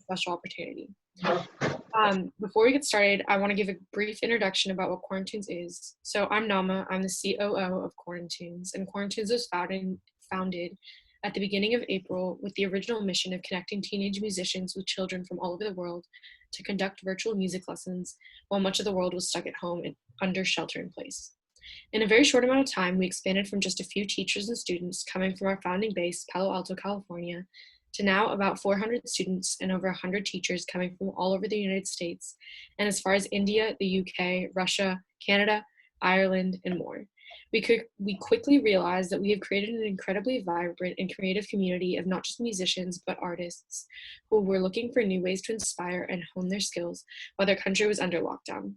special opportunity. Before we get started, I want to give a brief introduction about what Quarantunes is. So I'm Nama, I'm the COO of Quarantunes, and Quarantunes was founded at the beginning of April with the original mission of connecting teenage musicians with children from all over the world to conduct virtual music lessons while much of the world was stuck at home under shelter in place. In a very short amount of time, we expanded from just a few teachers and students coming from our founding base, Palo Alto, California, to now about 400 students and over 100 teachers coming from all over the United States, and as far as India, the UK, Russia, Canada, Ireland, and more. We quickly realized that we have created an incredibly vibrant and creative community of not just musicians, but artists who were looking for new ways to inspire and hone their skills while their country was under lockdown.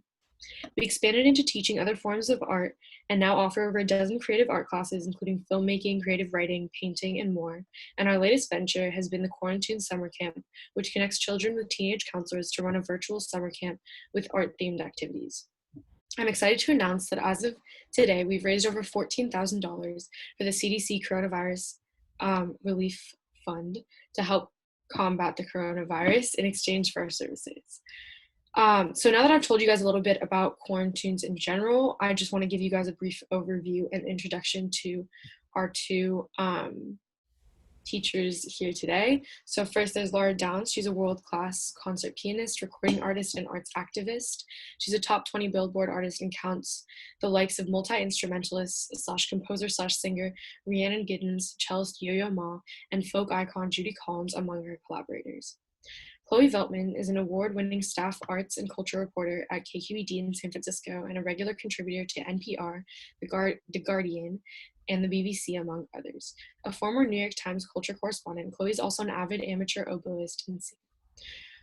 We expanded into teaching other forms of art and now offer over a dozen creative art classes, including filmmaking, creative writing, painting, and more. And our latest venture has been the Quarantune Summer Camp, which connects children with teenage counselors to run a virtual summer camp with art-themed activities. I'm excited to announce that as of today, we've raised over $14,000 for the CDC Coronavirus Relief Fund to help combat the coronavirus in exchange for our services. So now that I've told you guys a little bit about Quarantunes in general, I just want to give you guys a brief overview and introduction to our two teachers here today. So first there's Lara Downes. She's a world-class concert pianist, recording artist, and arts activist. She's a top 20 Billboard artist and counts the likes of multi-instrumentalist / composer / singer Rhiannon Giddens, cellist Yo-Yo Ma, and folk icon Judy Collins among her collaborators. Chloe Veltman is an award-winning staff arts and culture reporter at KQED in San Francisco and a regular contributor to NPR, The Guardian, and the BBC, among others. A former New York Times culture correspondent, Chloe is also an avid amateur oboist and singer.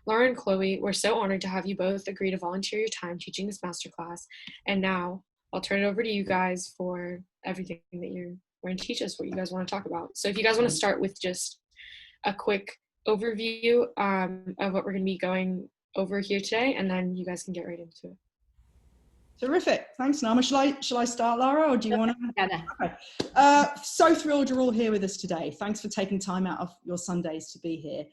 Lara and Chloe, we're so honored to have you both agree to volunteer your time teaching this masterclass. And now I'll turn it over to you guys for everything that you're going to teach us, what you guys want to talk about. So if you guys want to start with just a quick overview of what we're going to be going over here today, and then you guys can get right into it. Terrific. Thanks, Nama. Shall I start, Lara, or do you want to? Yeah. Okay. So thrilled you're all here with us today. Thanks for taking time out of your Sundays to be here.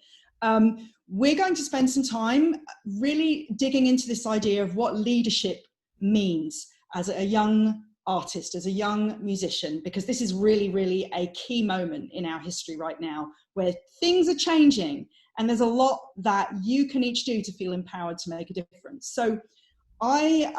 We're going to spend some time really digging into this idea of what leadership means as a young artist, as a young musician, because this is really, really a key moment in our history right now where things are changing and there's a lot that you can each do to feel empowered to make a difference. So I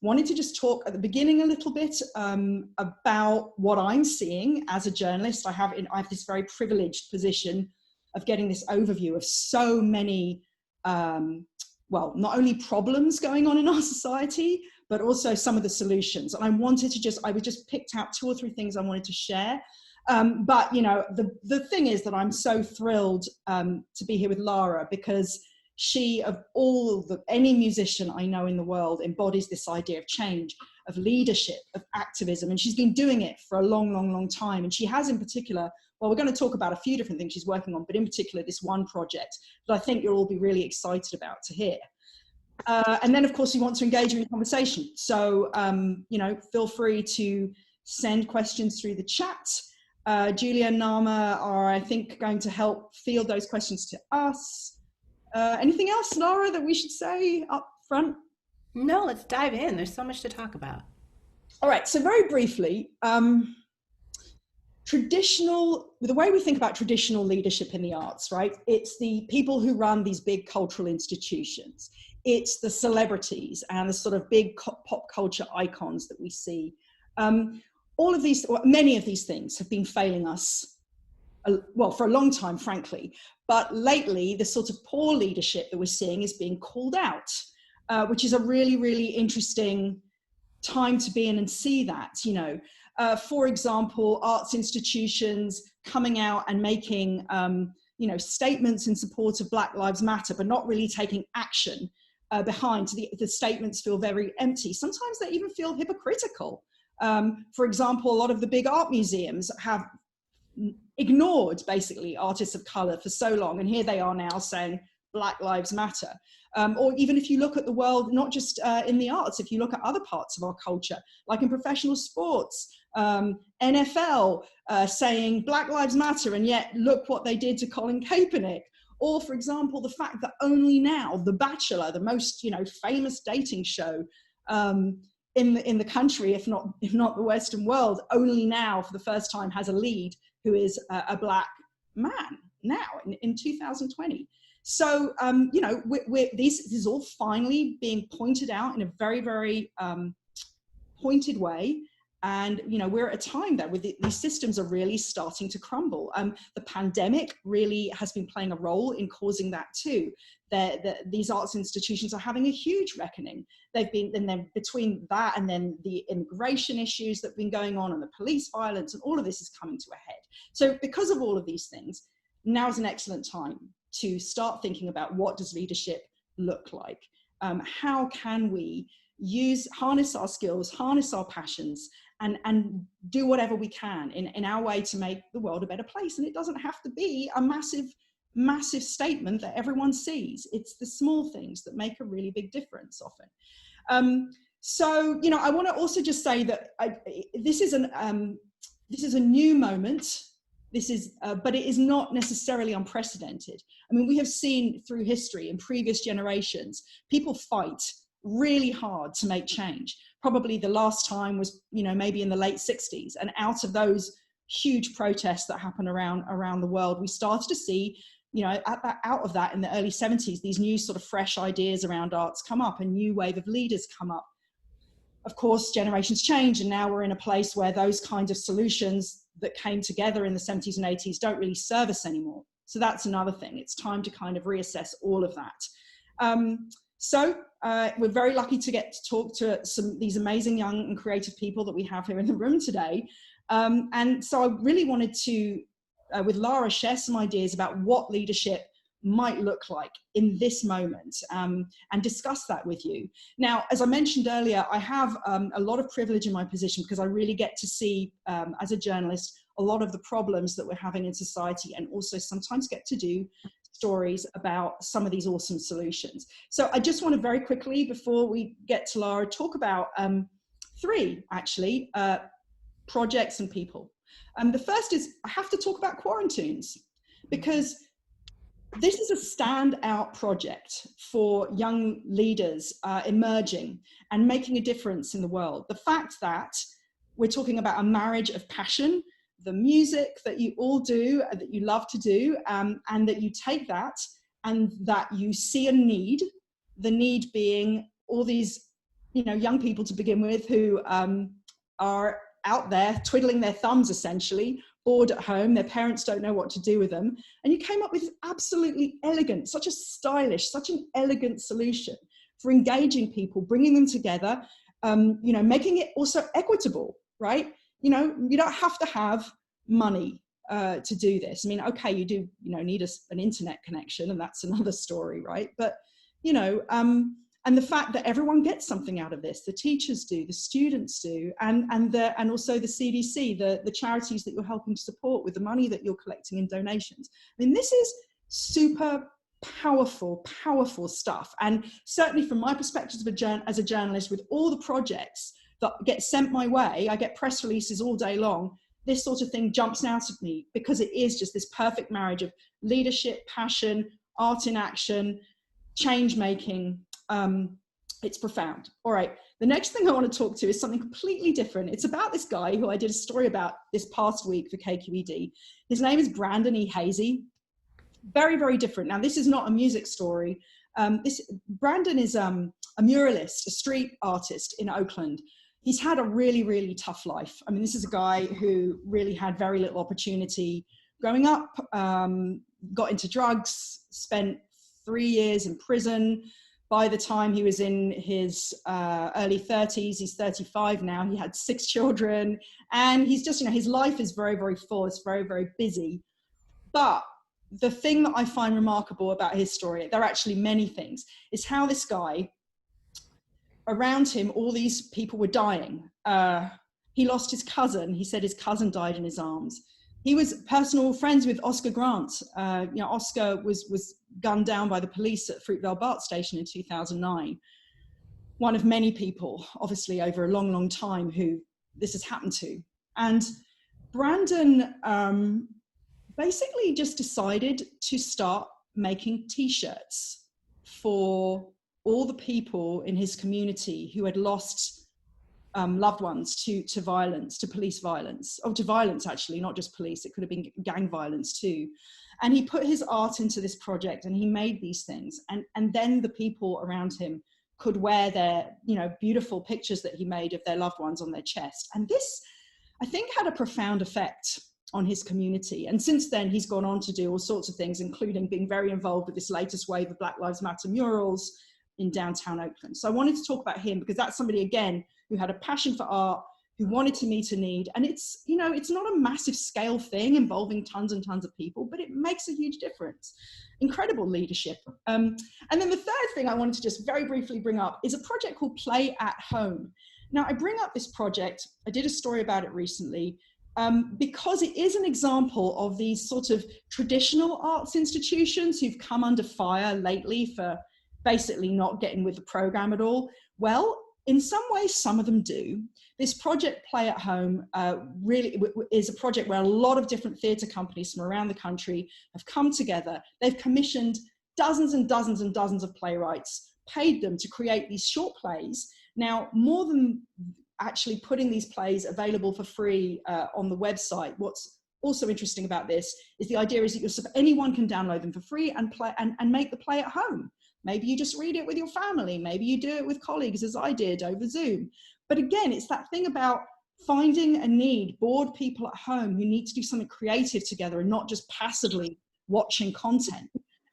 wanted to just talk at the beginning a little bit about what I'm seeing as a journalist. I have this very privileged position of getting this overview of so many, well, not only problems going on in our society, but also some of the solutions. And I just picked out 2 or 3 things I wanted to share. But you know, the thing is that I'm so thrilled to be here with Lara, because she, of any musician I know in the world, embodies this idea of change, of leadership, of activism, and she's been doing it for a long, long, long time. And she has, in particular, well, we're going to talk about a few different things she's working on, but in particular this one project that I think you'll all be really excited about to hear. And then, of course, we want to engage in the conversation. So, you know, feel free to send questions through the chat. Julia and Nama are, I think, going to help field those questions to us. Anything else, Lara, that we should say up front? No, let's dive in. There's so much to talk about. All right, so very briefly, the way we think about traditional leadership in the arts, right? It's the people who run these big cultural institutions. It's the celebrities and the sort of big pop culture icons that we see. All of these, or many of these things have been failing us, well, for a long time, frankly. But lately, the sort of poor leadership that we're seeing is being called out, which is a really, really interesting time to be in and see that, you know. For example, arts institutions coming out and making, you know, statements in support of Black Lives Matter, but not really taking action behind. The statements feel very empty. Sometimes they even feel hypocritical. For example, a lot of the big art museums have ignored basically artists of color for so long, and here they are now saying Black Lives Matter. Or even if you look at the world, not just in the arts, if you look at other parts of our culture, like in professional sports, NFL saying Black Lives Matter, and yet look what they did to Colin Kaepernick. Or, for example, the fact that only now The Bachelor, the most, famous dating show in the country, if not the Western world, only now for the first time has a lead who is a Black man now in 2020. So, this is all finally being pointed out in a very, very pointed way. And, we're at a time that these systems are really starting to crumble. The pandemic really has been playing a role in causing that too. These arts institutions are having a huge reckoning. And then between that and then the immigration issues that have been going on and the police violence and all of this is coming to a head. So because of all of these things, now is an excellent time to start thinking about what does leadership look like? How can we harness our skills, harness our passions, and do whatever we can in our way to make the world a better place? And it doesn't have to be a massive statement that everyone sees. It's the small things that make a really big difference often. So, I want to also just say that this is a new moment. But it is not necessarily unprecedented. I mean, we have seen through history in previous generations, people fight really hard to make change. Probably the last time was, maybe in the late 60s. And out of those huge protests that happen around the world, we started to see, out of that in the early 70s, these new sort of fresh ideas around arts come up, a new wave of leaders come up. Of course, generations change, and now we're in a place where those kinds of solutions that came together in the 70s and 80s don't really serve us anymore. So that's another thing. It's time to kind of reassess all of that. So we're very lucky to get to talk to these amazing young and creative people that we have here in the room today. And so I really wanted to, with Lara, share some ideas about what leadership might look like in this moment, and discuss that with you. Now, as I mentioned earlier, I have a lot of privilege in my position because I really get to see, as a journalist, a lot of the problems that we're having in society, and also sometimes get to do stories about some of these awesome solutions. So I just want to very quickly, before we get to Lara, talk about three, actually, projects and people. The first is, I have to talk about Quarantunes, because this is a standout project for young leaders emerging and making a difference in the world. The fact that we're talking about a marriage of passion, the music that you all do, that you love to do, and that you take that and that you see a need, the need being all these, young people to begin with who are out there twiddling their thumbs, essentially, bored at home, their parents don't know what to do with them, and you came up with absolutely elegant, such a stylish, such an elegant solution for engaging people, bringing them together, making it also equitable, right? You don't have to have money to do this. I mean, okay, you do, need an internet connection, and that's another story, right? But, and the fact that everyone gets something out of this, the teachers do, the students do, and also the CDC, the charities that you're helping to support with the money that you're collecting in donations. I mean, this is super powerful stuff. And certainly from my perspective as a journalist, with all the projects that get sent my way, I get press releases all day long, this sort of thing jumps out at me because it is just this perfect marriage of leadership, passion, art in action, change making. It's profound. All right, the next thing I want to talk to is something completely different. It's about this guy who I did a story about this past week for KQED. His name is Brandon E. Hazy. Very, very different. Now, this is not a music story. Brandon is a muralist, a street artist in Oakland. He's had a really, really tough life. I mean, this is a guy who really had very little opportunity growing up, got into drugs, spent 3 years in prison. By the time he was in his early 30s, he's 35 now, he had 6 children, and he's just, his life is very, very full, it's very, very busy. But the thing that I find remarkable about his story, there are actually many things, is how this guy, around him, all these people were dying. He lost his cousin. He said his cousin died in his arms. He was personal friends with Oscar Grant. Oscar was gunned down by the police at Fruitvale BART station in 2009. One of many people, obviously over a long, long time, who this has happened to. And Brandon basically just decided to start making t-shirts for all the people in his community who had lost loved ones to violence, to police violence, or to violence actually, not just police, it could have been gang violence too. And he put his art into this project and he made these things. And then the people around him could wear their, beautiful pictures that he made of their loved ones on their chest. And this, I think, had a profound effect on his community. And since then, he's gone on to do all sorts of things, including being very involved with this latest wave of Black Lives Matter murals in downtown Oakland. So I wanted to talk about him because that's somebody, again, who had a passion for art, who wanted to meet a need. And it's, it's not a massive scale thing involving tons and tons of people, but it makes a huge difference. Incredible leadership. And then the third thing I wanted to just very briefly bring up is a project called Play at Home. Now, I bring up this project, I did a story about it recently, because it is an example of these sort of traditional arts institutions who've come under fire lately for basically not getting with the program at all. Well, in some ways, some of them do. This project, Play at Home, really is a project where a lot of different theatre companies from around the country have come together. They've commissioned dozens and dozens and dozens of playwrights, paid them to create these short plays. Now, more than actually putting these plays available for free on the website, what's also interesting about this is the idea is that anyone can download them for free and play and make the play at home. Maybe you just read it with your family. Maybe you do it with colleagues, as I did over Zoom. But again, it's that thing about finding a need, bored people at home who need to do something creative together and not just passively watching content.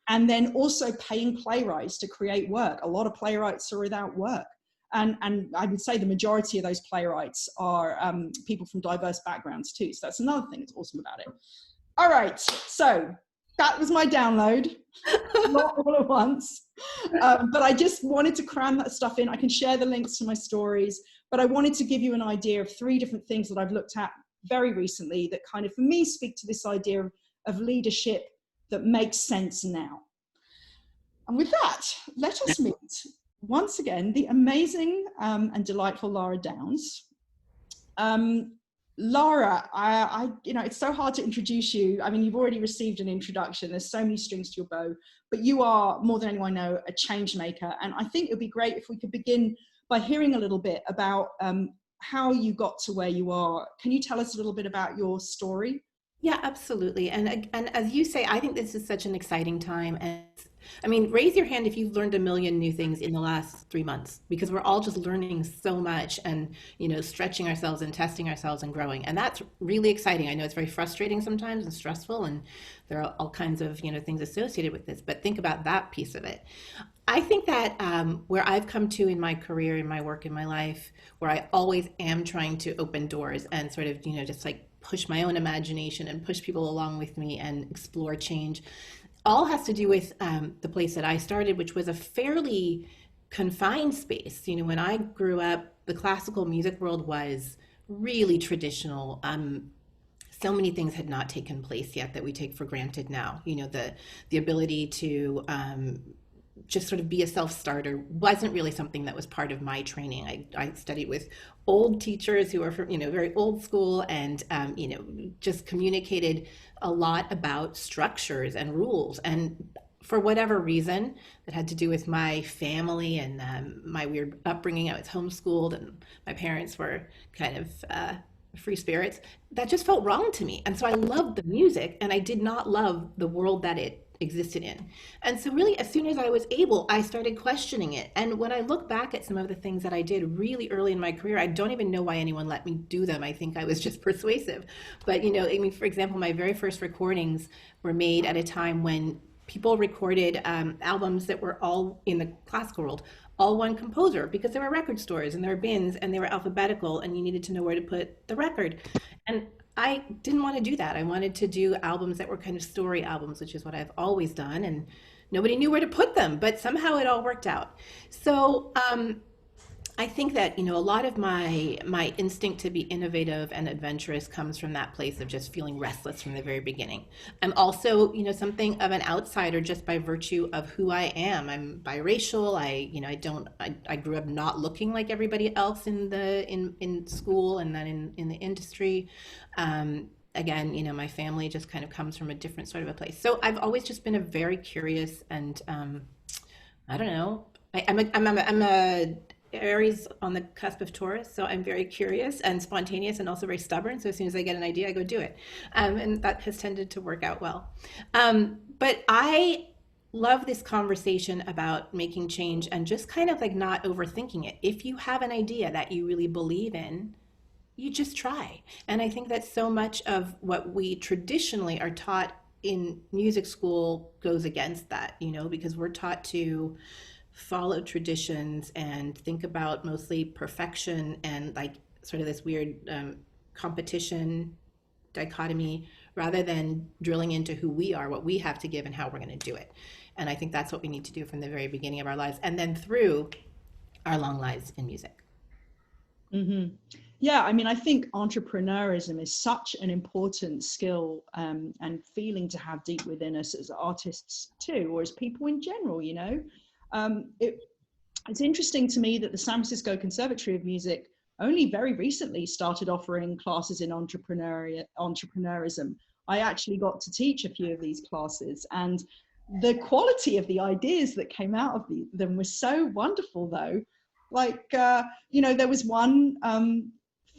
And then also paying playwrights to create work. A lot of playwrights are without work. And I would say the majority of those playwrights are people from diverse backgrounds too. So that's another thing that's awesome about it. All right, so that was my download, not all at once. But I just wanted to cram that stuff in. I can share the links to my stories, but I wanted to give you an idea of 3 different things that I've looked at very recently that kind of, for me, speak to this idea of leadership that makes sense now. And with that, let us meet once again the amazing and delightful Lara Downes. Lara, it's so hard to introduce you. I mean, you've already received an introduction. There's so many strings to your bow, but you are, more than anyone I know, a change maker. And I think it would be great if we could begin by hearing a little bit about how you got to where you are. Can you tell us a little bit about your story? Yeah, absolutely. And as you say, I think this is such an exciting time. And I mean, raise your hand if you've learned a million new things in the last 3 months, because we're all just learning so much and, stretching ourselves and testing ourselves and growing. And that's really exciting. I know it's very frustrating sometimes and stressful, and there are all kinds of, things associated with this, but think about that piece of it. I think that where I've come to in my career, in my work, in my life, where I always am trying to open doors and sort of, just like push my own imagination and push people along with me and explore change, all has to do with the place that I started, which was a fairly confined space. When I grew up, the classical music world was really traditional. So many things had not taken place yet that we take for granted now. The ability to just sort of be a self-starter wasn't really something that was part of my training. I studied with old teachers who are from, very old school and, just communicated a lot about structures and rules. And for whatever reason that had to do with my family and my weird upbringing, I was homeschooled and my parents were kind of free spirits, that just felt wrong to me. And so I loved the music and I did not love the world that it existed in. And so really, as soon as I was able, I started questioning it. And when I look back at some of the things that I did really early in my career, I don't even know why anyone let me do them. I think I was just persuasive. But, for example, my very first recordings were made at a time when people recorded albums that were all in the classical world, all one composer, because there were record stores and there were bins and they were alphabetical and you needed to know where to put the record. And I didn't want to do that. I wanted to do albums that were kind of story albums, which is what I've always done. And nobody knew where to put them, but somehow it all worked out. So I think that, a lot of my instinct to be innovative and adventurous comes from that place of just feeling restless from the very beginning. I'm also, something of an outsider just by virtue of who I am. I'm biracial. I grew up not looking like everybody else in school and then in the industry. again, you know, my family just kind of comes from a different sort of a place. So I've always just been a very curious and I don't know. I'm a Aries on the cusp of Taurus, so I'm very curious and spontaneous and also very stubborn. So as soon as I get an idea, I go do it, and that has tended to work out well. But I love this conversation about making change and just kind of like not overthinking it. If you have an idea that you really believe in, you just try. And I think that so much of what we traditionally are taught in music school goes against that, you know, because we're taught to follow traditions and think about mostly perfection and like sort of this weird competition dichotomy rather than drilling into who we are, what we have to give, and how we're going to do it. And I think that's what we need to do from the very beginning of our lives and then through our long lives in music. Mm-hmm. Yeah, I mean, I think entrepreneurism is such an important skill and feeling to have deep within us as artists too, or as people in general, you know. It's interesting to me that the San Francisco Conservatory of Music only very recently started offering classes in entrepreneurism. I actually got to teach a few of these classes, and the quality of the ideas that came out of them was so wonderful though. Like, you know, there was one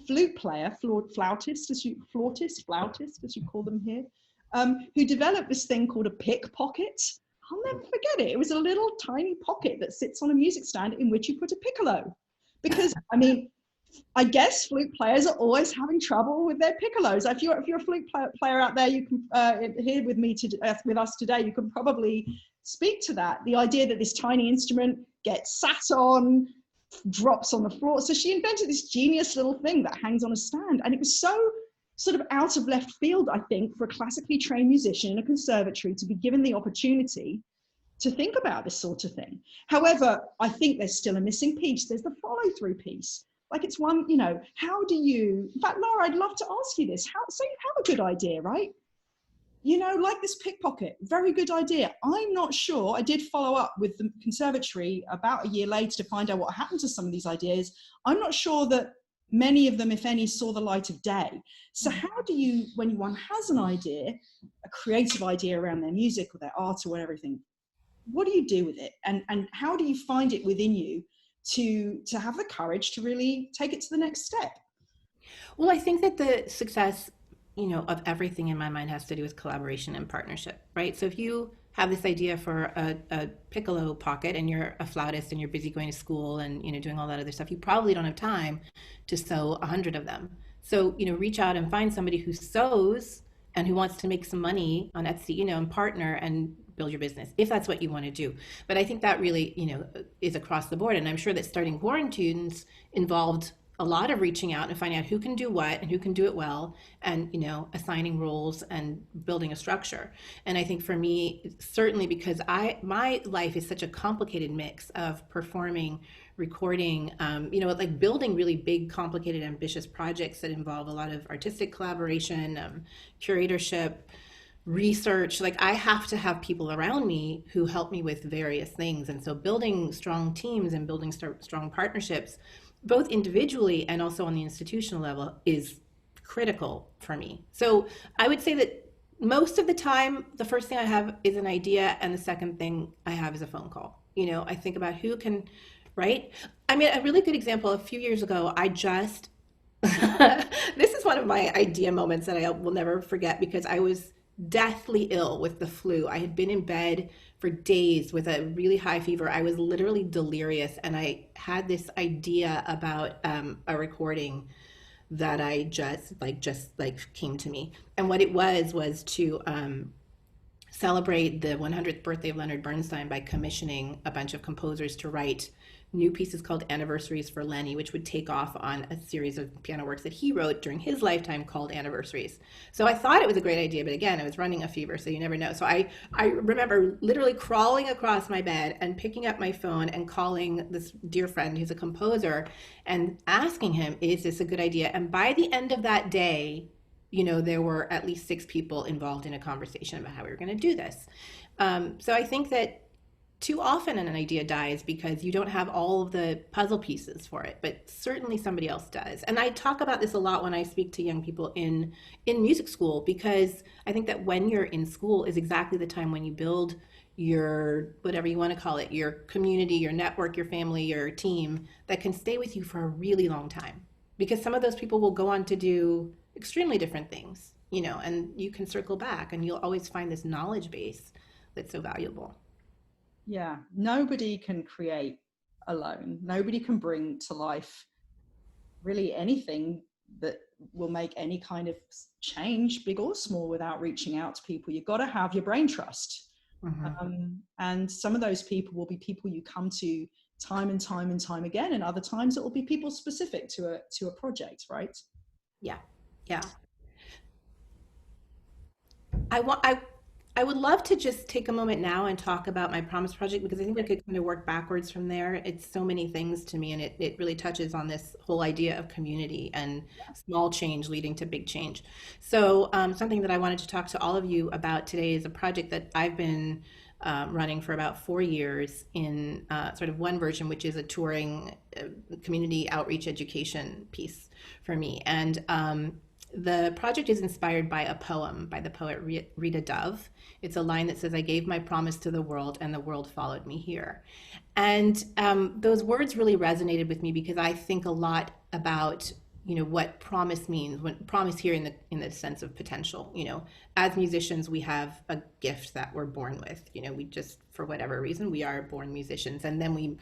flute player, flautist, as you call them here, who developed this thing called a pickpocket. I'll never forget it. It was a little tiny pocket that sits on a music stand in which you put a piccolo. Because, I mean, I guess flute players are always having trouble with their piccolos. If you're a flute player out there, you can here with me with us today, you can probably speak to that. The idea that this tiny instrument gets sat on, drops on the floor. So she invented this genius little thing that hangs on a stand, and it was so sort of out of left field, I think, for a classically trained musician in a conservatory to be given the opportunity to think about this sort of thing. However, I think there's still a missing piece. There's the follow through piece. Like, it's one, you know, how do you, in fact, Lara, I'd love to ask you this. So you have a good idea, right? You know, like this pickpocket, very good idea. I'm not sure. I did follow up with the conservatory about a year later to find out what happened to some of these ideas. I'm not sure that many of them, if any, saw the light of day. So how do you, when one has an idea, a creative idea around their music or their art or everything, what do you do with it? And how do you find it within you to have the courage to really take it to the next step? Well, I think that the success, you know, of everything in my mind has to do with collaboration and partnership, right? So if you have this idea for a piccolo pocket and you're a flautist and you're busy going to school and, you know, doing all that other stuff, you probably don't have time to sew 100 of them. So, you know, reach out and find somebody who sews and who wants to make some money on Etsy, you know, and partner and build your business, if that's what you want to do. But I think that really, you know, is across the board. And I'm sure that starting Quarantunes involved a lot of reaching out and finding out who can do what and who can do it well, and, you know, assigning roles and building a structure. And I think for me, certainly because my life is such a complicated mix of performing, recording, you know, like building really big, complicated, ambitious projects that involve a lot of artistic collaboration, curatorship, research. Like, I have to have people around me who help me with various things. And so building strong teams and building strong partnerships, both individually and also on the institutional level, is critical for me. So I would say that most of the time, the first thing I have is an idea, and the second thing I have is a phone call. You know, I think about who can, right? I mean, a really good example, a few years ago, I just, this is one of my idea moments that I will never forget, because I was deathly ill with the flu. I had been in bed for days with a really high fever. I was literally delirious, and I had this idea about a recording that I just came to me. And what it was to celebrate the 100th birthday of Leonard Bernstein by commissioning a bunch of composers to write new pieces called Anniversaries for Lenny, which would take off on a series of piano works that he wrote during his lifetime called Anniversaries. So I thought it was a great idea, but again, I was running a fever, so you never know. So I remember literally crawling across my bed and picking up my phone and calling this dear friend who's a composer and asking him, is this a good idea? And by the end of that day, you know, there were at least 6 people involved in a conversation about how we were going to do this. So I think that too often an idea dies because you don't have all of the puzzle pieces for it, but certainly somebody else does. And I talk about this a lot when I speak to young people in music school, because I think that when you're in school is exactly the time when you build your, whatever you want to call it, your community, your network, your family, your team that can stay with you for a really long time. Because some of those people will go on to do extremely different things, you know, and you can circle back and you'll always find this knowledge base that's so valuable. Yeah, nobody can create alone. Nobody can bring to life really anything that will make any kind of change, big or small, without reaching out to people. You've got to have your brain trust. And some of those people will be people you come to time and time and time again, and other times it will be people specific to a project, right? Yeah, yeah. I would love to just take a moment now and talk about my Promise project, because I think we could kind of work backwards from there. It's so many things to me, and it really touches on this whole idea of community and small change leading to big change. So something that I wanted to talk to all of you about today is a project that I've been running for about 4 years in sort of one version, which is a touring community outreach education piece for me. And the project is inspired by a poem by the poet Rita Dove. It's a line that says, "I gave my promise to the world and the world followed me here." And those words really resonated with me because I think a lot about, you know, what promise means. When promise here in the sense of potential, you know, as musicians, we have a gift that we're born with. You know, we just, for whatever reason, we are born musicians, and then we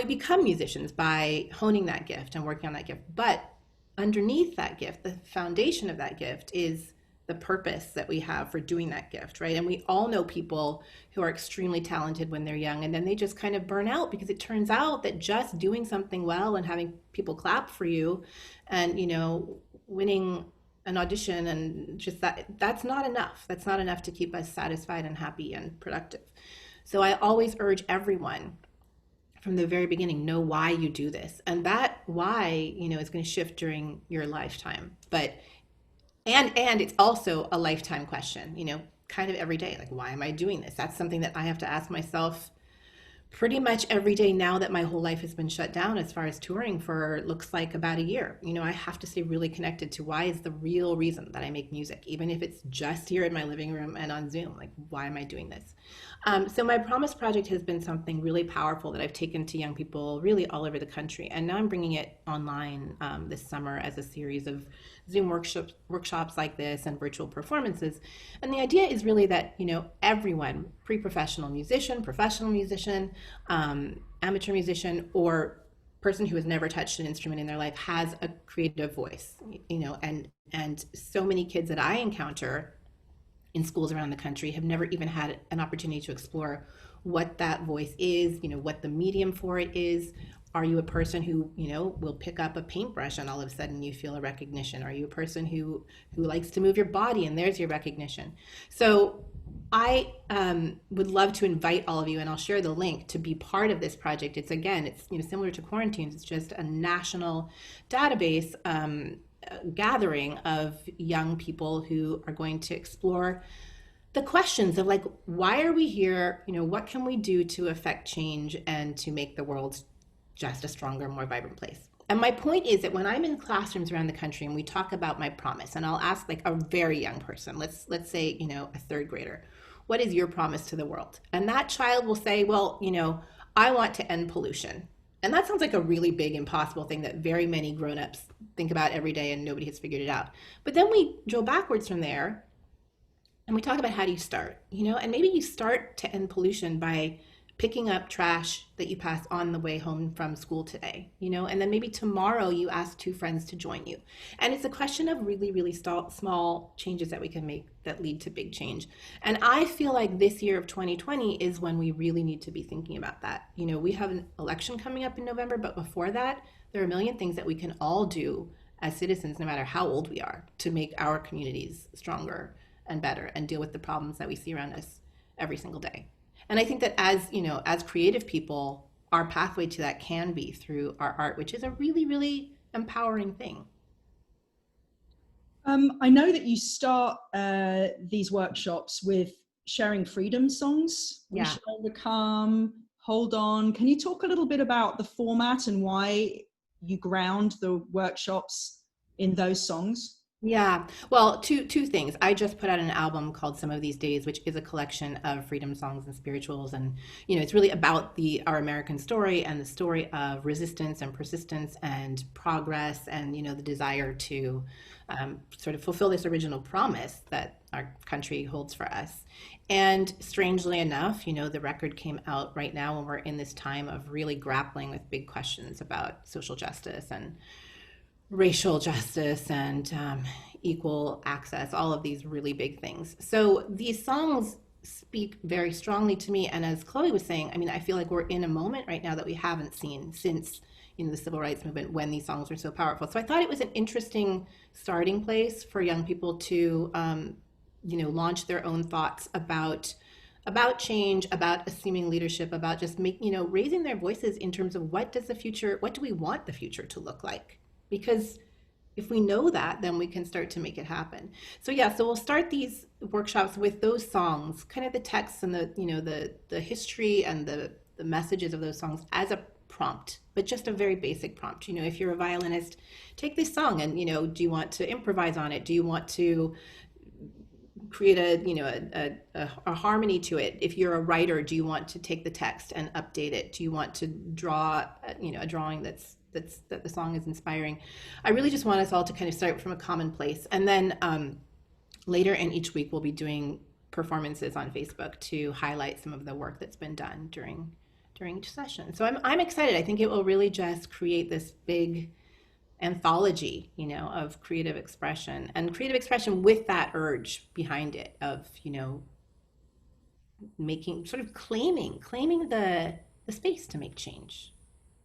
become musicians by honing that gift and working on that gift. But underneath that gift, the foundation of that gift is the purpose that we have for doing that gift, right? And we all know people who are extremely talented when they're young, and then they just kind of burn out because it turns out that just doing something well and having people clap for you and, you know, winning an audition and just that's not enough. That's not enough to keep us satisfied and happy and productive. So I always urge everyone from the very beginning, know why you do this. And that why, you know, is going to shift during your lifetime. But and it's also a lifetime question, you know, kind of every day. Like, why am I doing this? That's something that I have to ask myself pretty much every day now that my whole life has been shut down as far as touring for looks like about a year. You know, I have to stay really connected to why is the real reason that I make music, even if it's just here in my living room and on Zoom. Like, why am I doing this? So my Promise project has been something really powerful that I've taken to young people really all over the country. And now I'm bringing it online this summer as a series of Zoom workshops like this and virtual performances. And the idea is really that, you know, everyone, pre-professional musician, professional musician, amateur musician, or person who has never touched an instrument in their life has a creative voice, you know, and so many kids that I encounter in schools around the country have never even had an opportunity to explore what that voice is, you know, what the medium for it is. Are you a person who, you know, will pick up a paintbrush and all of a sudden you feel a recognition? Are you a person who likes to move your body and there's your recognition? So I would love to invite all of you, and I'll share the link to be part of this project. It's, again, it's, you know, similar to Quarantunes. It's just a national database gathering of young people who are going to explore the questions of, like, why are we here? You know, what can we do to affect change and to make the world just a stronger, more vibrant place? And my point is that when I'm in classrooms around the country and we talk about my promise, and I'll ask like a very young person, let's say, you know, a third grader, what is your promise to the world? And that child will say, well, you know, I want to end pollution. And that sounds like a really big, impossible thing that very many grown-ups think about every day and nobody has figured it out. But then we go backwards from there and we talk about, how do you start? You know, and maybe you start to end pollution by picking up trash that you pass on the way home from school today, you know, and then maybe tomorrow you ask 2 friends to join you. And it's a question of really, really small changes that we can make that lead to big change. And I feel like this year of 2020 is when we really need to be thinking about that. You know, we have an election coming up in November, but before that, there are a million things that we can all do as citizens, no matter how old we are, to make our communities stronger and better and deal with the problems that we see around us every single day. And I think that as, you know, as creative people, our pathway to that can be through our art, which is a really, really empowering thing. I know that you start these workshops with sharing freedom songs. We Yeah. Shall Overcome, Hold On. Can you talk a little bit about the format and why you ground the workshops in those songs? Yeah. Well, two things. I just put out an album called Some of These Days, which is a collection of freedom songs and spirituals, and it's really about our American story and the story of resistance and persistence and progress, and the desire to sort of fulfill this original promise that our country holds for us. And strangely enough, the record came out right now when we're in this time of really grappling with big questions about social justice and racial justice and equal access, all of these really big things. So these songs speak very strongly to me. And as Chloe was saying, I mean, I feel like we're in a moment right now that we haven't seen since the civil rights movement, when these songs were so powerful. So I thought it was an interesting starting place for young people to launch their own thoughts about change, about assuming leadership, about just raising their voices in terms of what do we want the future to look like? Because if we know that, then we can start to make it happen. So we'll start these workshops with those songs, kind of the texts and the history and the messages of those songs as a prompt, but just a very basic prompt. If you're a violinist, take this song and do you want to improvise on it? Do you want to create a harmony to it? If you're a writer, do you want to take the text and update it? Do you want to draw a drawing that the song is inspiring? I really just want us all to kind of start from a common place, and then later in each week we'll be doing performances on Facebook to highlight some of the work that's been done during each session. So I'm excited. I think it will really just create this big anthology, of creative expression, and creative expression with that urge behind it of, claiming the space to make change.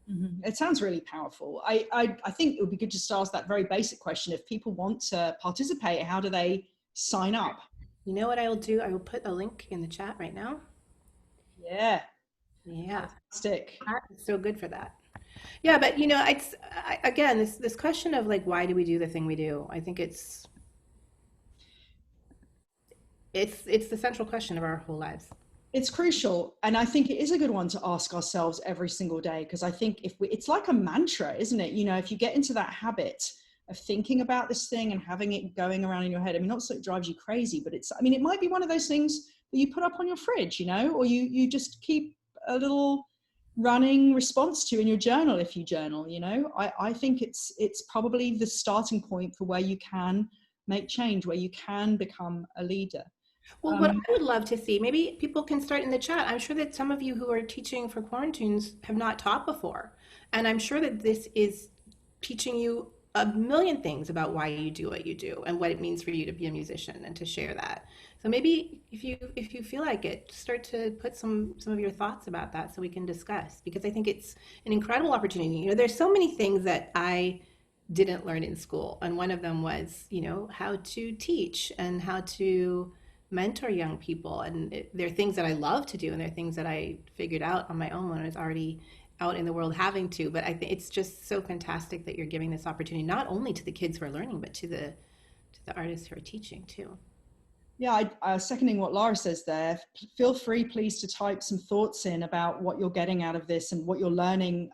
Mm-hmm. It sounds really powerful. I think it would be good just to ask that very basic question. If people want to participate, how do they sign up? You know what I will do? I will put a link in the chat right now. Yeah. Fantastic. It's so good for that. Yeah, but again, this question of why do we do the thing we do? I think it's the central question of our whole lives. It's crucial, and I think it is a good one to ask ourselves every single day, because I think it's like a mantra, isn't it? If you get into that habit of thinking about this thing and having it going around in your head, I mean, not so it drives you crazy, but it might be one of those things that you put up on your fridge, or you just keep a little running response to in your journal if you journal. I think it's probably the starting point for where you can make change, where you can become a leader. Well, what I would love to see, maybe people can start in the chat. I'm sure that some of you who are teaching for Quarantunes have not taught before, and I'm sure that this is teaching you a million things about why you do what you do and what it means for you to be a musician and to share that. So maybe if you feel like it, start to put some of your thoughts about that so we can discuss, because I think it's an incredible opportunity. There's so many things that I didn't learn in school, and one of them was, how to teach and how to mentor young people, and there are things that I love to do, and there are things that I figured out on my own when I was already out in the world having to. But I think it's just so fantastic that you're giving this opportunity not only to the kids who are learning, but to the artists who are teaching too. Yeah, I seconding what Lara says there. Feel free, please, to type some thoughts in about what you're getting out of this and what you're learning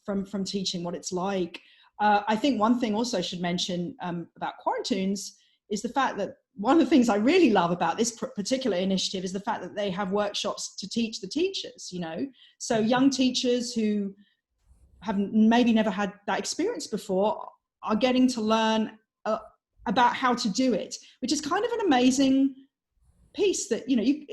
from teaching, what it's like. I think one thing also I should mention about Quarantunes is the fact that one of the things I really love about this particular initiative is the fact that they have workshops to teach the teachers, So young teachers who have maybe never had that experience before are getting to learn about how to do it, which is kind of an amazing piece that, you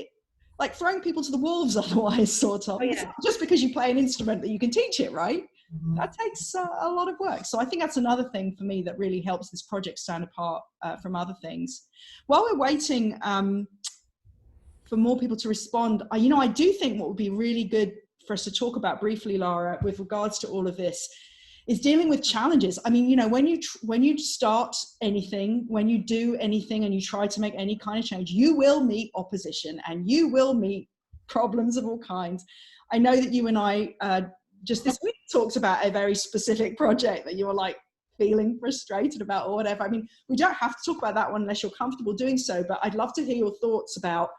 like throwing people to the wolves otherwise, sort of. Oh, yeah. It's not just because you play an instrument that you can teach it, right? Mm-hmm. That takes a lot of work. So I think that's another thing for me that really helps this project stand apart from other things. While we're waiting for more people to respond, I do think what would be really good for us to talk about briefly, Lara, with regards to all of this, is dealing with challenges. I mean, when you start anything, when you do anything and you try to make any kind of change, you will meet opposition and you will meet problems of all kinds. I know that you and I just this week talked about a very specific project that you were like feeling frustrated about or whatever. I mean, we don't have to talk about that one unless you're comfortable doing so, but I'd love to hear your thoughts about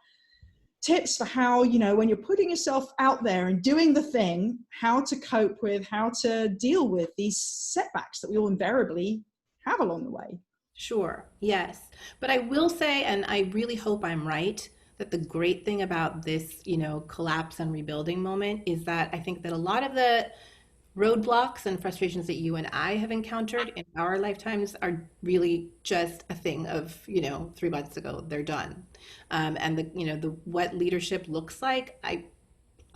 tips for how, you know, when you're putting yourself out there and doing the thing, how to cope with, how to deal with these setbacks that we all invariably have along the way. Sure, yes. But I will say, and I really hope I'm right, that the great thing about this, collapse and rebuilding moment is that I think that a lot of the roadblocks and frustrations that you and I have encountered in our lifetimes are really just a thing of, 3 months ago, they're done. And the what leadership looks like,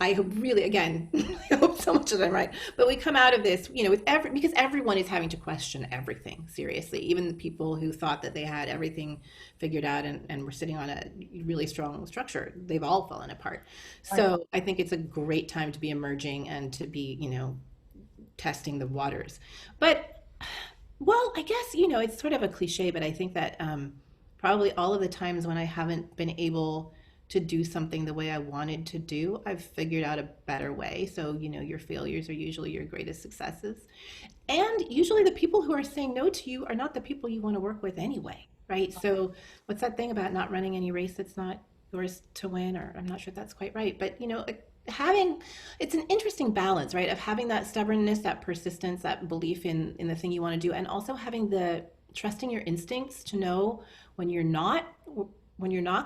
I hope really, again, I hope so much that I'm right. But we come out of this, because everyone is having to question everything seriously. Even the people who thought that they had everything figured out and were sitting on a really strong structure, they've all fallen apart. So I think it's a great time to be emerging and to be, testing the waters. But, well, I guess, it's sort of a cliche, but I think that probably all of the times when I haven't been able to do something the way I wanted to do, I've figured out a better way. So, your failures are usually your greatest successes. And usually the people who are saying no to you are not the people you want to work with anyway, right? So what's that thing about not running any race that's not yours to win? Or I'm not sure that's quite right. But, it's an interesting balance, right? Of having that stubbornness, that persistence, that belief in the thing you want to do, and also having the trusting your instincts to know when you're not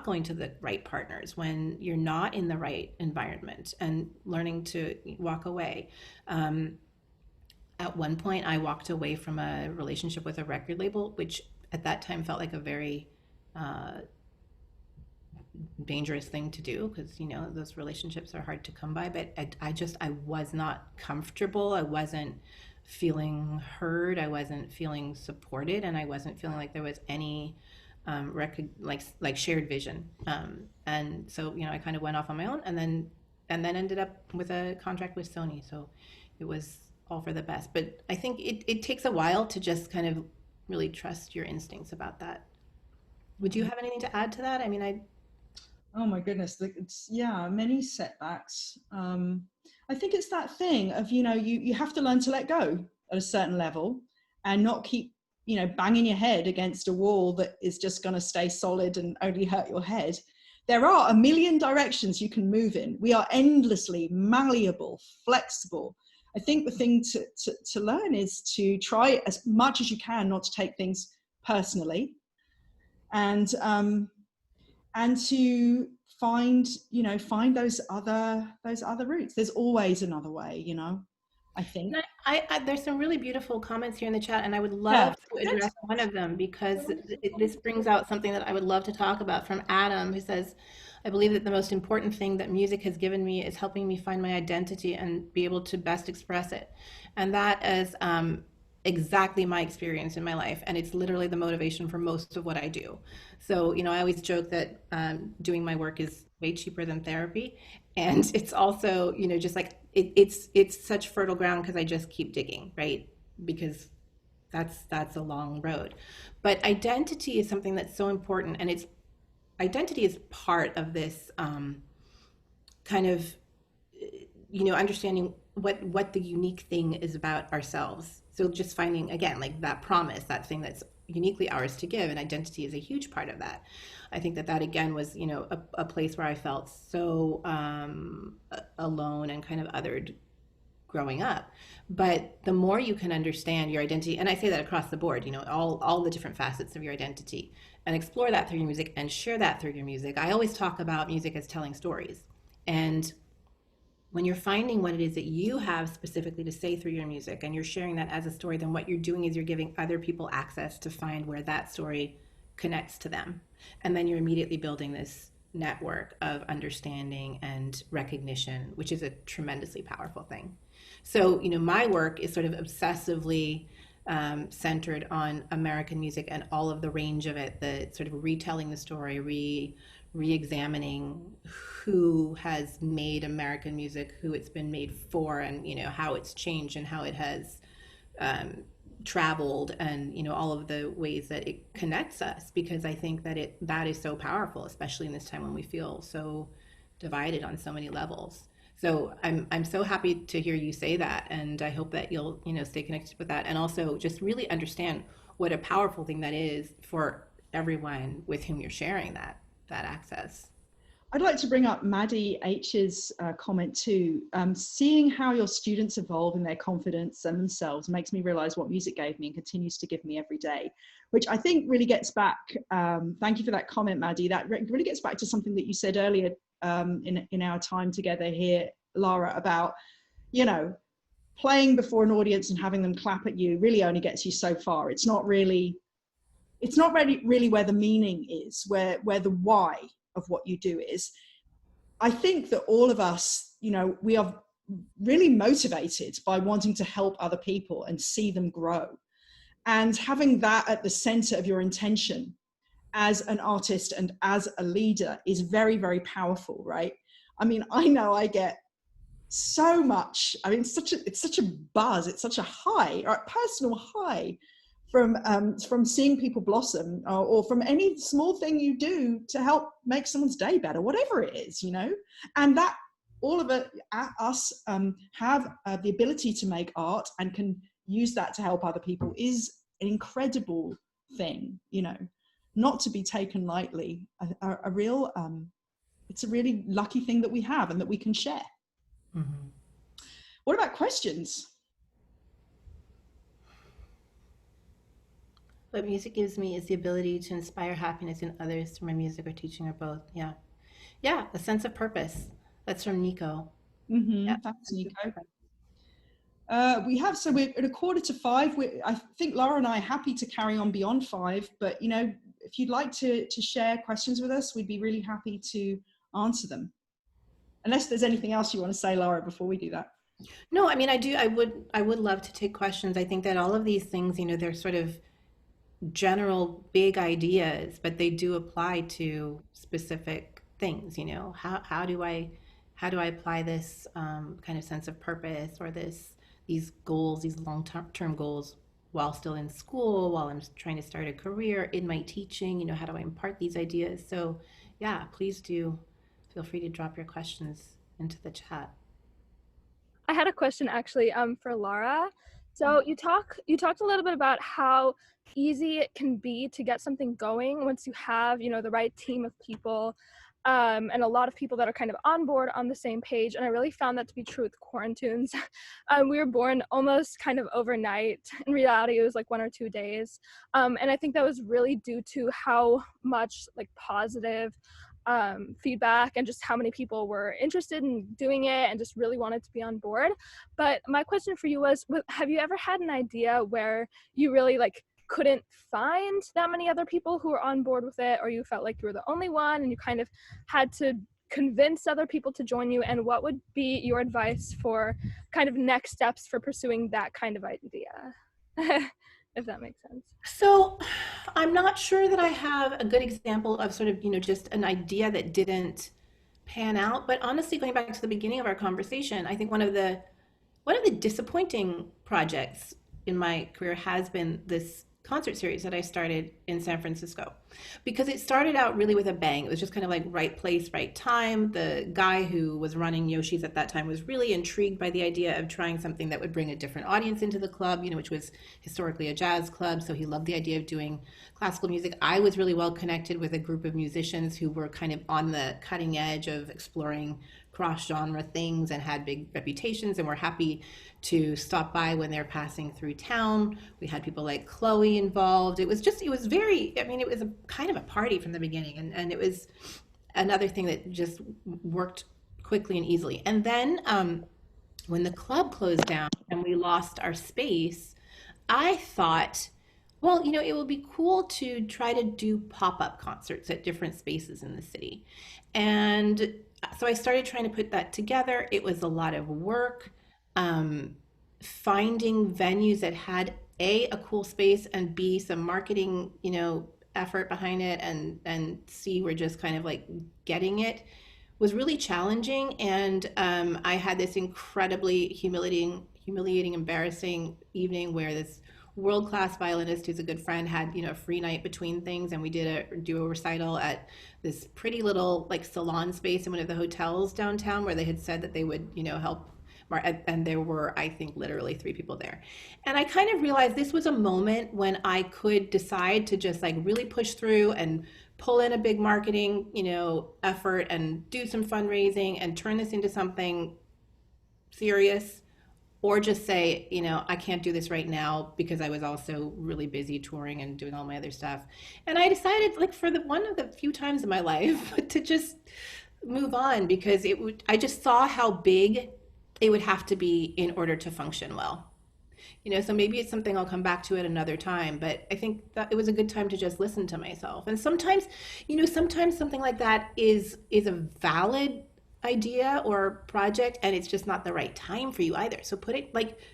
going to the right partners, when you're not in the right environment, and learning to walk away. At one point, I walked away from a relationship with a record label, which at that time felt like a very dangerous thing to do, because those relationships are hard to come by. But I was not comfortable. I wasn't feeling heard. I wasn't feeling supported, and I wasn't feeling like there was any like shared vision. And so I kind of went off on my own, and then ended up with a contract with Sony. So it was all for the best. But I think it takes a while to just kind of really trust your instincts about that. Would you have anything to add to that? I mean, Oh my goodness, many setbacks. I think it's that thing of, you have to learn to let go at a certain level and not keep, banging your head against a wall that is just going to stay solid and only hurt your head. There are a million directions you can move in. We are endlessly malleable, flexible. I think the thing to learn is to try as much as you can not to take things personally, and to find those other routes. There's always another way, I think. There's some really beautiful comments here in the chat, and I would love to address one of them, because this brings out something that I would love to talk about, from Adam, who says, I believe that the most important thing that music has given me is helping me find my identity and be able to best express it. And that is exactly my experience in my life, and it's literally the motivation for most of what I do. So I always joke that doing my work is way cheaper than therapy, and it's also just like it's such fertile ground, because I just keep digging, right? Because that's a long road. But identity is something that's so important, and identity is part of this kind of understanding what the unique thing is about ourselves. So just finding, again, like that promise, that thing that's uniquely ours to give, and identity is a huge part of that. I think that again was a place where I felt so alone and kind of othered growing up. But the more you can understand your identity, and I say that across the board, all the different facets of your identity, and explore that through your music and share that through your music. I always talk about music as telling stories. And when you're finding what it is that you have specifically to say through your music, and you're sharing that as a story, then what you're doing is you're giving other people access to find where that story connects to them. And then you're immediately building this network of understanding and recognition, which is a tremendously powerful thing. So, my work is sort of obsessively centered on American music and all of the range of it, the sort of retelling the story, re-examining who has made American music, who it's been made for, and how it's changed and how it has traveled, and all of the ways that it connects us, because I think that is so powerful, especially in this time when we feel so divided on so many levels. So I'm so happy to hear you say that, and I hope that you'll stay connected with that, and also just really understand what a powerful thing that is for everyone with whom you're sharing that access. I'd like to bring up Maddie H's comment too. Seeing how your students evolve in their confidence and themselves makes me realize what music gave me and continues to give me every day, which I think really gets back, thank you for that comment, Maddie, that really gets back to something that you said earlier in our time together here, Lara, about, you know, playing before an audience and having them clap at you really only gets you so far. It's not really where the meaning is, where the why of what you do is. I think that all of us, you know, we are really motivated by wanting to help other people and see them grow. And having that at the center of your intention as an artist and as a leader is very, very powerful, right? I mean, I know I get so much, I mean, it's such a buzz, it's such a high, or a personal high from seeing people blossom, or from any small thing you do to help make someone's day better, whatever it is, you know. And that all of us have the ability to make art and can use that to help other people is an incredible thing, you know, not to be taken lightly. A real, it's a really lucky thing that we have and that we can share. Mm-hmm. What about questions? What music gives me is the ability to inspire happiness in others through my music or teaching or both. Yeah. Yeah, a sense of purpose. That's from Nico. Mm-hmm. Yeah, thanks, Nico. So we're at 4:45. I think Lara and I are happy to carry on beyond 5, but, you know, if you'd like to share questions with us, we'd be really happy to answer them. Unless there's anything else you want to say, Lara, before we do that. No, I mean, I would love to take questions. I think that all of these things, you know, they're sort of general big ideas, but they do apply to specific things. You know, how do I apply this kind of sense of purpose, or these goals, these long-term goals, while still in school, while I'm trying to start a career in my teaching? You know, how do I impart these ideas? So yeah, please do feel free to drop your questions into the chat. I had a question actually for Lara. So you talked a little bit about how easy it can be to get something going once you have, you know, the right team of people, and a lot of people that are kind of on board on the same page. And I really found that to be true with Quarantunes. We were born almost kind of overnight. In reality, it was like 1 or 2 days. And I think that was really due to how much like positive feedback and just how many people were interested in doing it and just really wanted to be on board. But my question for you was, have you ever had an idea where you really like couldn't find that many other people who were on board with it, or you felt like you were the only one and you kind of had to convince other people to join you? And what would be your advice for kind of next steps for pursuing that kind of idea? If that makes sense. So I'm not sure that I have a good example of sort of, you know, just an idea that didn't pan out. But honestly, going back to the beginning of our conversation, I think one of the disappointing projects in my career has been this concert series that I started in San Francisco, because it started out really with a bang. It was just kind of like right place, right time. The guy who was running Yoshi's at that time was really intrigued by the idea of trying something that would bring a different audience into the club, you know, which was historically a jazz club. So he loved the idea of doing classical music. I was really well connected with a group of musicians who were kind of on the cutting edge of exploring cross-genre things and had big reputations and were happy to stop by when they're passing through town. We had people like Chloe involved. It was very, I mean, it was a kind of a party from the beginning, and it was another thing that just worked quickly and easily. And then when the club closed down and we lost our space, I thought, well, you know, it would be cool to try to do pop-up concerts at different spaces in the city. And so I started trying to put that together. It was a lot of work, finding venues that had a cool space, and B, some marketing, you know, effort behind it, and C, we're just kind of like getting it, was really challenging. And I had this incredibly humiliating, embarrassing evening where this world-class violinist who's a good friend had, you know, a free night between things, and we do a recital at this pretty little like salon space in one of the hotels downtown where they had said that they would, you know, help. And there were, I think, literally 3 people there. And I kind of realized this was a moment when I could decide to just like really push through and pull in a big marketing, effort and do some fundraising and turn this into something serious, or just say, I can't do this right now because I was also really busy touring and doing all my other stuff. And I decided, like, for one of the few times in my life to just move on, because I just saw how big it would have to be in order to function well. So maybe it's something I'll come back to at another time, but I think that it was a good time to just listen to myself. And sometimes, sometimes something like that is a valid idea or project, and it's just not the right time for you either. So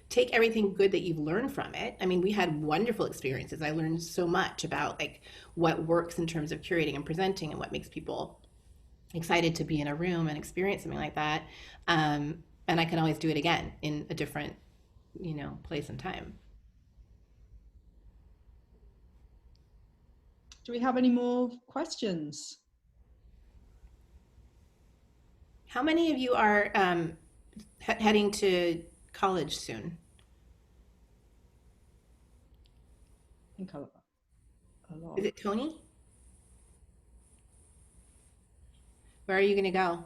take everything good that you've learned from it. I mean, we had wonderful experiences. I learned so much about like what works in terms of curating and presenting and what makes people excited to be in a room and experience something like that. And I can always do it again in a different place and time. Do we have any more questions? How many of you are heading to college soon? I think a lot. Is it Tony? Where are you going to go?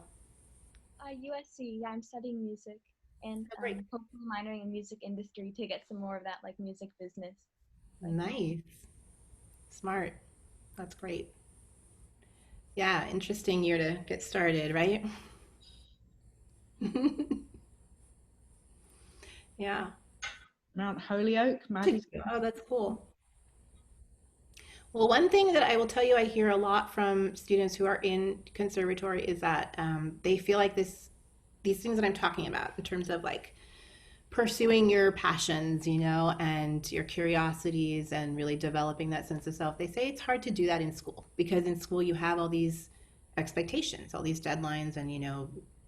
USC. Yeah, I'm studying music and hopefully minoring in music industry to get some more of that like music business. Nice. Smart. That's great. Yeah, interesting year to get started, right? Yeah. Mount Holyoke, Maddie. Oh, that's cool. Well, one thing that I will tell you, I hear a lot from students who are in conservatory is that they feel like these things that I'm talking about in terms of like pursuing your passions, and your curiosities and really developing that sense of self. They say it's hard to do that in school because in school you have all these expectations, all these deadlines, and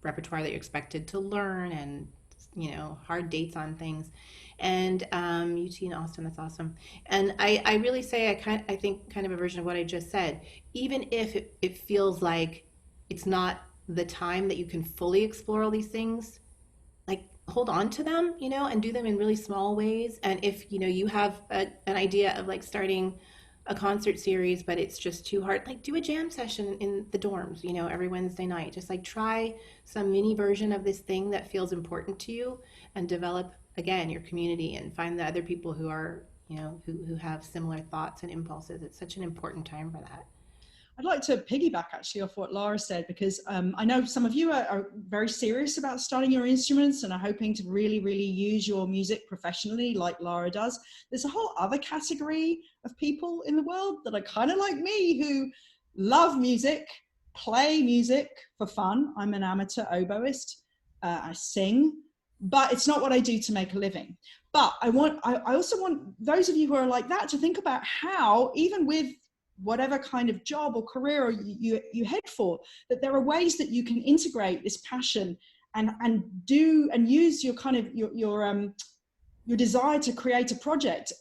repertoire that you're expected to learn, and hard dates on things. And UT in Austin, that's awesome. And I really say I think kind of a version of what I just said. Even if it feels like it's not the time that you can fully explore all these things, like hold on to them, and do them in really small ways. And if you have an idea of like starting a concert series, but it's just too hard, like do a jam session in the dorms, every Wednesday night. Just like try some mini version of this thing that feels important to you, and develop again your community and find the other people who are, who have similar thoughts and impulses. It's such an important time for that. I'd like to piggyback actually off what Lara said, because I know some of you are very serious about starting your instruments and are hoping to really, really use your music professionally like Lara does. There's a whole other category of people in the world that are kind of like me, who love music, play music for fun. I'm an amateur oboist. I sing, but it's not what I do to make a living. But I also want those of you who are like that to think about how, even with whatever kind of job or career you head for, that there are ways that you can integrate this passion and use your kind of your desire to create a project,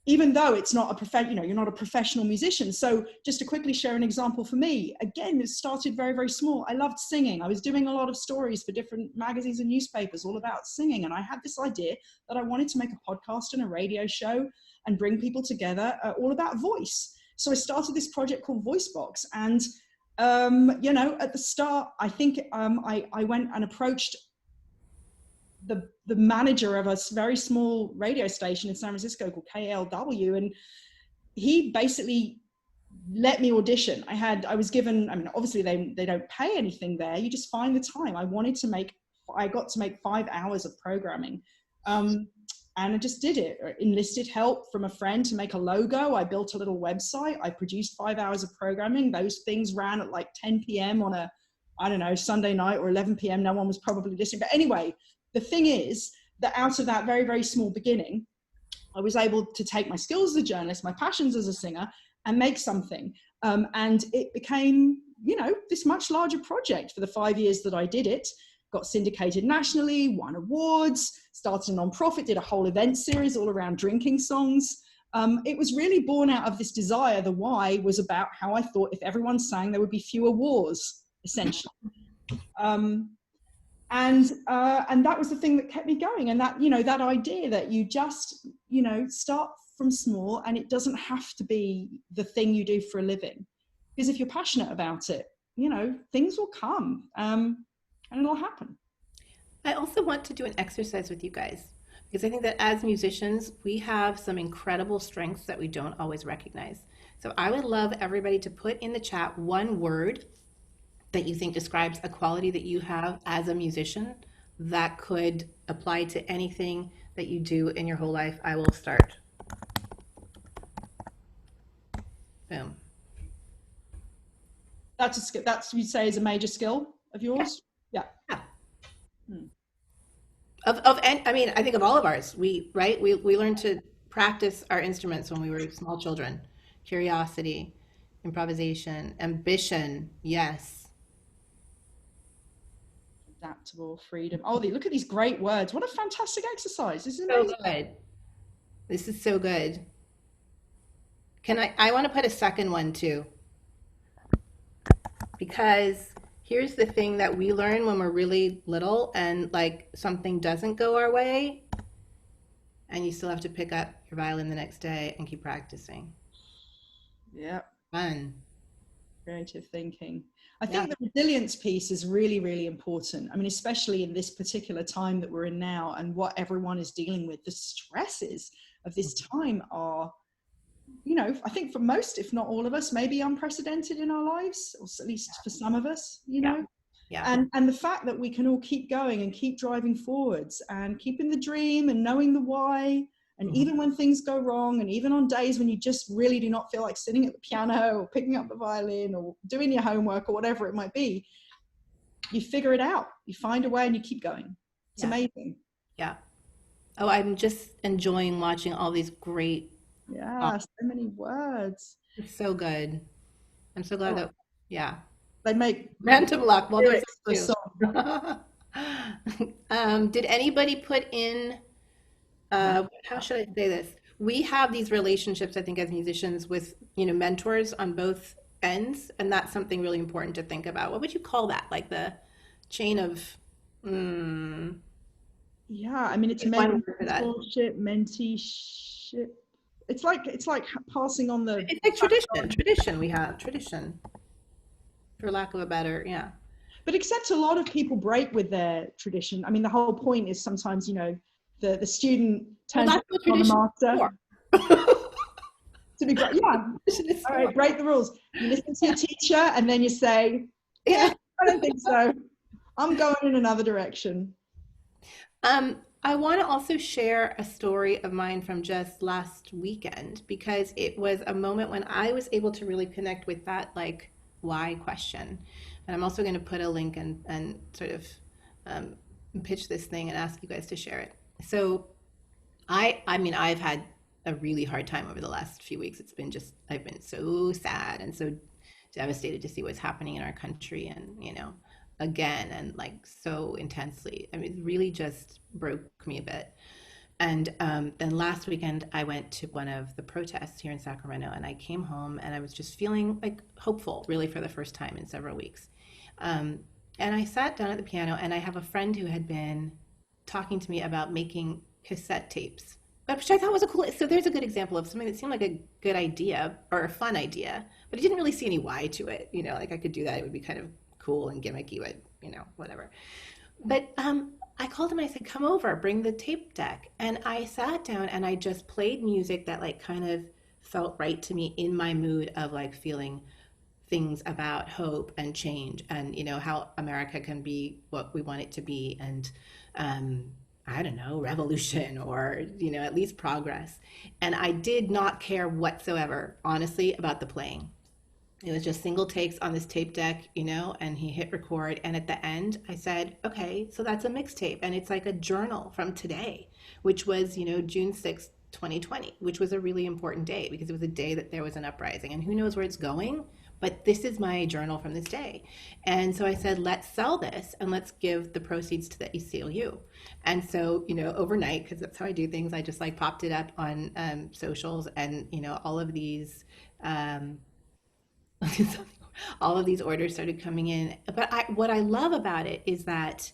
even though it's not you're not a professional musician. So just to quickly share an example for me, again, it started very, very small. I loved singing. I was doing a lot of stories for different magazines and newspapers all about singing, and I had this idea that I wanted to make a podcast and a radio show and bring people together, all about voice. So I started this project called Voicebox, and at the start, I think I went and approached the manager of a very small radio station in San Francisco called KLW, and he basically let me audition. I was given, obviously they don't pay anything there. You just find the time. I got to make 5 hours of programming. And I just did it. Enlisted help from a friend to make a logo. I built a little website. I produced 5 hours of programming. Those things ran at like 10 p.m. on a, Sunday night, or 11 p.m. No one was probably listening. But anyway, the thing is that out of that very, very small beginning, I was able to take my skills as a journalist, my passions as a singer, and make something. And it became, this much larger project for the 5 years that I did it. Got syndicated nationally, won awards, started a nonprofit, did a whole event series all around drinking songs. It was really born out of this desire. The why was about how I thought if everyone sang, there would be fewer wars, essentially. And that was the thing that kept me going. And that, that idea that you just, start from small, and it doesn't have to be the thing you do for a living. Because if you're passionate about it, you know, things will come, and it'll happen. I also want to do an exercise with you guys, because I think that as musicians, we have some incredible strengths that we don't always recognize. So I would love everybody to put in the chat one word that you think describes a quality that you have as a musician that could apply to anything that you do in your whole life. I will start. Boom. That's a skill. That's, you'd say, is a major skill of yours. Yeah. I mean, I think of all of ours. We learned to practice our instruments when we were small children. Curiosity, improvisation, ambition. Yes. Adaptable, freedom. Oh, look at these great words. What a fantastic exercise. This is So amazing. good. This is so good. I want to put a second one too. Because here's the thing that we learn when we're really little and like something doesn't go our way, and you still have to pick up your violin the next day and keep practicing. Yeah. Fun. Creative thinking. I think the resilience piece is really, really important. I mean, especially in this particular time that we're in now and what everyone is dealing with, the stresses of this time are, you know, I think for most, if not all of us, maybe unprecedented in our lives, or at least for some of us, you know. Yeah. And the fact that we can all keep going and keep driving forwards and keeping the dream and knowing the why, and even when things go wrong, and even on days when you just really do not feel like sitting at the piano or picking up the violin or doing your homework or whatever it might be, you figure it out, you find a way, and you keep going. It's amazing. Yeah. Oh, I'm just enjoying watching all these great. Yeah, so many words. It's so good. I'm so glad that, they make random luck. Well, there's a song. Did anybody put in, how should I say this? We have these relationships, I think, as musicians with, you know, mentors on both ends, and that's something really important to think about. What would you call that? Like the chain of, yeah, I mean, it's mentorship, menteeship. It's like passing on the. It's like tradition. We have tradition, for lack of a better, But except a lot of people break with their tradition. I mean, the whole point is sometimes, you know, the student turns on the master. To be great, all right, break the rules. You listen to your teacher, and then you say, I don't think so. I'm going in another direction. I want to also share a story of mine from just last weekend, because it was a moment when I was able to really connect with that, like, why question. And I'm also going to put a link and sort of pitch this thing and ask you guys to share it. So I mean, I've had a really hard time over the last few weeks. I've been so sad and so devastated to see what's happening in our country, and, you know, again, and like so intensely. I mean, it really just broke me a bit. And then last weekend, I went to one of the protests here in Sacramento, and I came home and I was just feeling like hopeful, really, for the first time in several weeks. And I sat down at the piano, and I have a friend who had been talking to me about making cassette tapes, which I thought was so there's a good example of something that seemed like a good idea or a fun idea, but I didn't really see any why to it. You know, like I could do that. It would be kind of cool and gimmicky, but, you know, whatever. But I called him, I said, come over, bring the tape deck. And I sat down and I just played music that like kind of felt right to me in my mood of like feeling things about hope and change, and, you know, how America can be what we want it to be, and I don't know, revolution, or, you know, at least progress. And I did not care whatsoever, honestly, about the playing. It was just single takes on this tape deck, you know, and he hit record. And at the end, I said, okay, so that's a mixtape. And it's like a journal from today, which was, you know, June 6th, 2020, which was a really important day because it was a day that there was an uprising. And who knows where it's going, but this is my journal from this day. And so I said, let's sell this and let's give the proceeds to the ACLU. And so, you know, overnight, because that's how I do things, I just like popped it up on socials, and, you know, all of these orders started coming in. But what I love about it is that,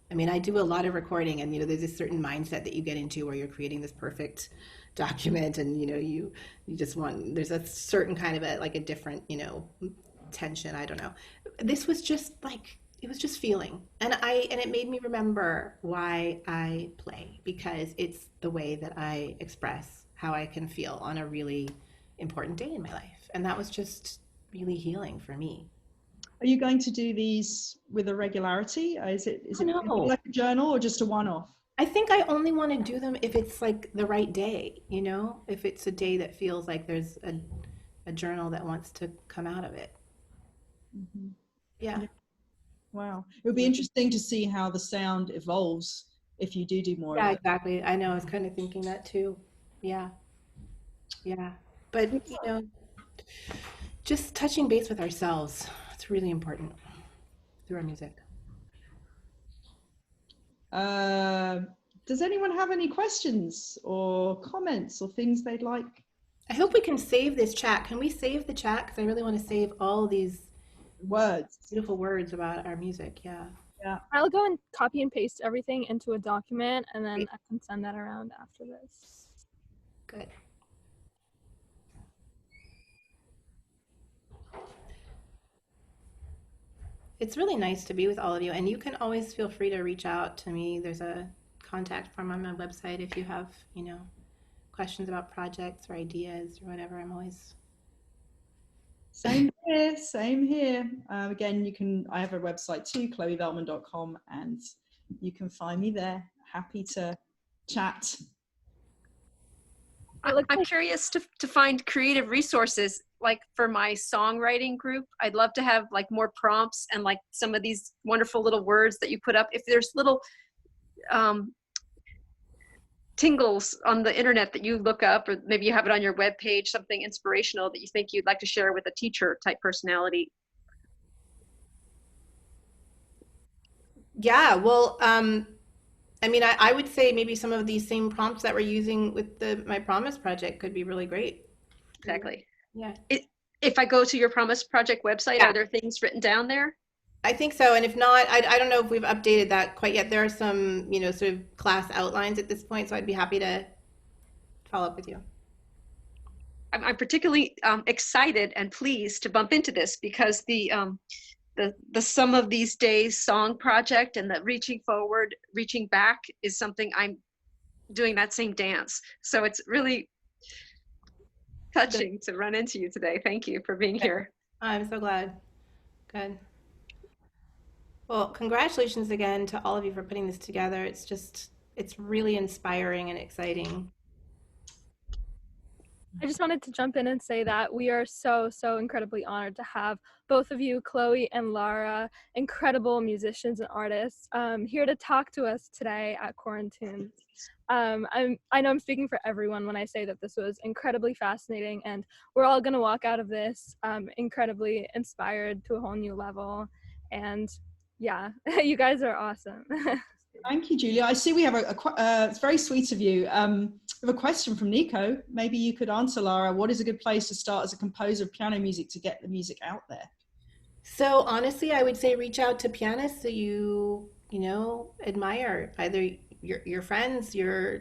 I mean, I do a lot of recording, and, you know, there's a certain mindset that you get into where you're creating this perfect document, and, you know, you just want, there's a certain kind of a different, you know, tension, I don't know. This was just like, it was just feeling. And it made me remember why I play, because it's the way that I express how I can feel on a really important day in my life. And that was just really healing for me. Are you going to do these with a regularity? Is it No. like a journal or just a one-off? I think I only want to do them if it's like the right day, you know, if it's a day that feels like there's a journal that wants to come out of it. Mm-hmm. Yeah. Wow. It would be interesting to see how the sound evolves if you do more Yeah, of it. exactly. I know. I was kind of thinking that too. Yeah. Yeah. But, you know, just touching base with ourselves, it's really important through our music. Does anyone have any questions or comments or things they'd like? I hope we can save this chat. Can we save the chat? Because I really want to save all these Words. beautiful words about our music. Yeah. Yeah. I'll go and copy and paste everything into a document, and then I can send that around after this. Good. It's really nice to be with all of you, and you can always feel free to reach out to me. There's a contact form on my website if you have, you know, questions about projects or ideas or whatever. I'm always... Same here, same here. Again, I have a website too, chloeveltman.com, and you can find me there. Happy to chat. I'm curious to find creative resources, like for my songwriting group. I'd love to have like more prompts and like some of these wonderful little words that you put up. If there's little tingles on the internet that you look up, or maybe you have it on your webpage, something inspirational that you think you'd like to share with a teacher type personality. Yeah, well, I mean, I would say maybe some of these same prompts that we're using with My Promise project could be really great. Exactly. Yeah. If I go to your Promise project website, are there things written down there? I think so. And if not, I don't know if we've updated that quite yet. There are some, you know, sort of class outlines at this point, so I'd be happy to follow up with you. I'm particularly excited and pleased to bump into this, because the Some of These Days song project and the reaching forward, reaching back is something I'm doing that same dance. So it's really touching to run into you today. Thank you for being here. I'm so glad. Good. Well, congratulations again to all of you for putting this together. It's really inspiring and exciting. I just wanted to jump in and say that we are so incredibly honored to have both of you, Chloe and Lara, incredible musicians and artists, here to talk to us today at Quarantine. I know I'm speaking for everyone when I say that this was incredibly fascinating, and we're all going to walk out of this incredibly inspired to a whole new level. And yeah, you guys are awesome. Thank you, Julia. I see we have it's very sweet of you. We have a question from Nico. Maybe you could answer, Lara. What is a good place to start as a composer of piano music to get the music out there? So honestly, I would say reach out to pianists that you know, admire, either your friends, your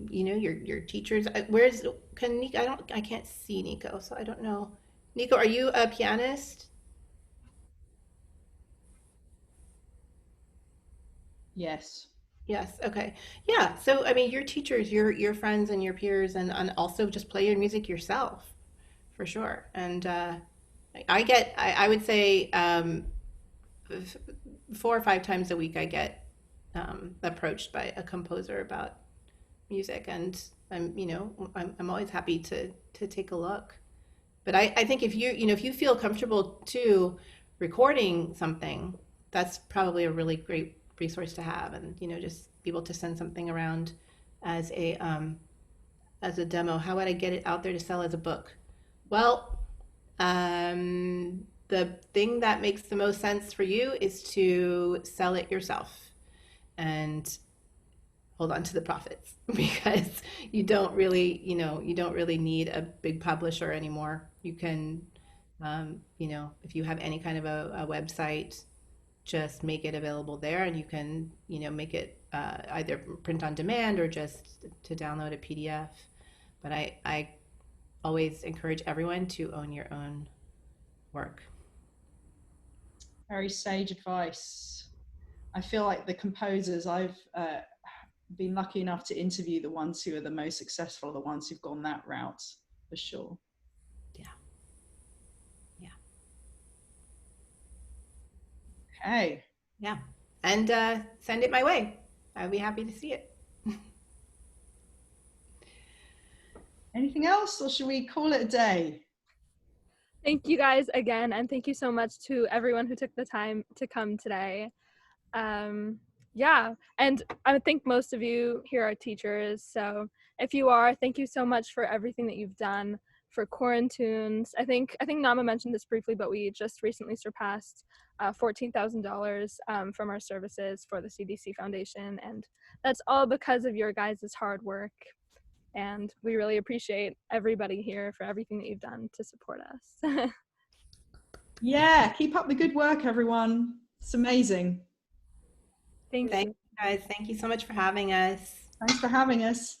you know, your teachers. I can't see Nico, so I don't know. Nico, are you a pianist? Yes. Yes. Okay. Yeah. So, I mean, your teachers, your friends and your peers, and also just play your music yourself, for sure. And I would say 4 or 5 times a week I get approached by a composer about music, and I'm always happy to take a look. But I think if you feel comfortable too recording something, that's probably a really great resource to have, and just be able to send something around as a demo. How would I get it out there to sell as a book? Well, the thing that makes the most sense for you is to sell it yourself and hold on to the profits, because you don't really need a big publisher anymore. You can if you have any kind of a website, just make it available there, and you can make it either print on demand or just to download a PDF. But I always encourage everyone to own your own work. Very sage advice. I feel like the composers I've been lucky enough to interview, the ones who are the most successful, the ones who've gone that route, for sure. Yeah. Yeah. Okay. Yeah. And send it my way. I would be happy to see it. Anything else, or should we call it a day? Thank you guys again, and thank you so much to everyone who took the time to come today. Yeah, and I think most of you here are teachers, so if you are, thank you so much for everything that you've done for Quarantunes. I think Nama mentioned this briefly, but we just recently surpassed $14,000 from our services for the CDC Foundation, and that's all because of your guys' hard work. And we really appreciate everybody here for everything that you've done to support us. Yeah, keep up the good work, everyone. It's amazing. Thank Thank you. you guys. Thank you so much for having us. Thanks for having us.